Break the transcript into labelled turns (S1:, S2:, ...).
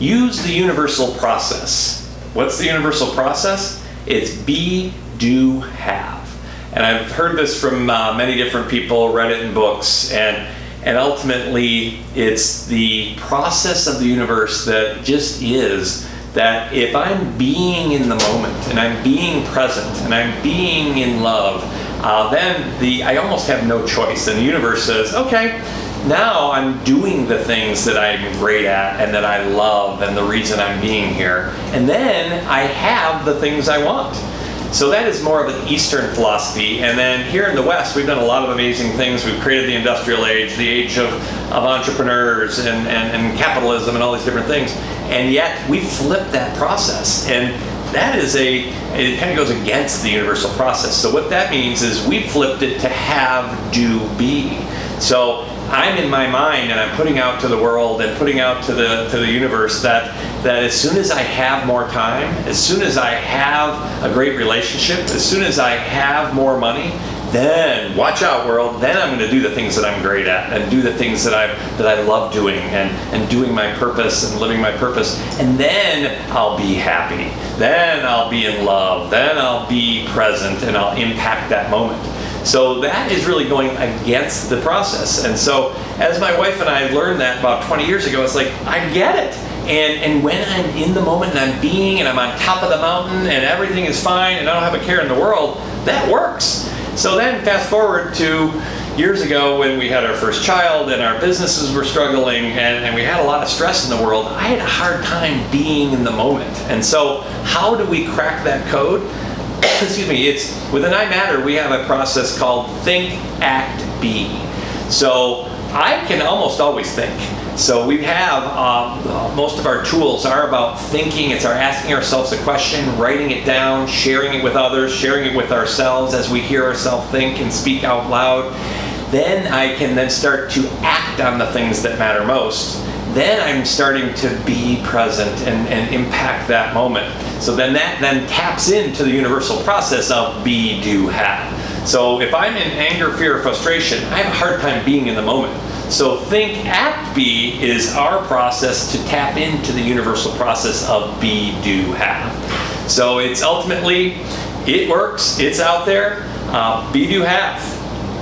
S1: use the universal process. What's the universal process? It's be, do, have. And I've heard this from many different people, read it in books, and ultimately it's the process of the universe that just is that if I'm being in the moment and I'm being present and I'm being in love, then I almost have no choice. And the universe says, okay, now I'm doing the things that I'm great at and that I love and the reason I'm being here. And then I have the things I want. So that is more of an Eastern philosophy. And then here in the West, we've done a lot of amazing things. We've created the industrial age, the age of entrepreneurs and capitalism and all these different things. And yet we flipped that process. And that is it kind of goes against the universal process. So what that means is we flipped it to have, do, be. So I'm in my mind and I'm putting out to the world and putting out to the universe that as soon as I have more time, as soon as I have a great relationship, as soon as I have more money, then watch out, world, then I'm going to do the things that I'm great at and do the things that I love doing and doing my purpose and living my purpose, and then I'll be happy, then I'll be in love, then I'll be present and I'll impact that moment. So that is really going against the process. And so as my wife and I learned that about 20 years ago, it's like, I get it. And when I'm in the moment and I'm being and I'm on top of the mountain and everything is fine and I don't have a care in the world, that works. So then fast forward to years ago when we had our first child and our businesses were struggling and we had a lot of stress in the world, I had a hard time being in the moment. And so how do we crack that code? Excuse me, it's within iMatter we have a process called think, act, be. So I can almost always think. So we have most of our tools are about thinking. It's our asking ourselves a question, writing it down, sharing it with others, sharing it with ourselves as we hear ourselves think and speak out loud. Then I can then start to act on the things that matter most. Then I'm starting to be present and impact that moment. So then that then taps into the universal process of be, do, have. So if I'm in anger, fear, or frustration, I have a hard time being in the moment. So think, act, be is our process to tap into the universal process of be, do, have. So it's ultimately, it works, it's out there, be, do, have.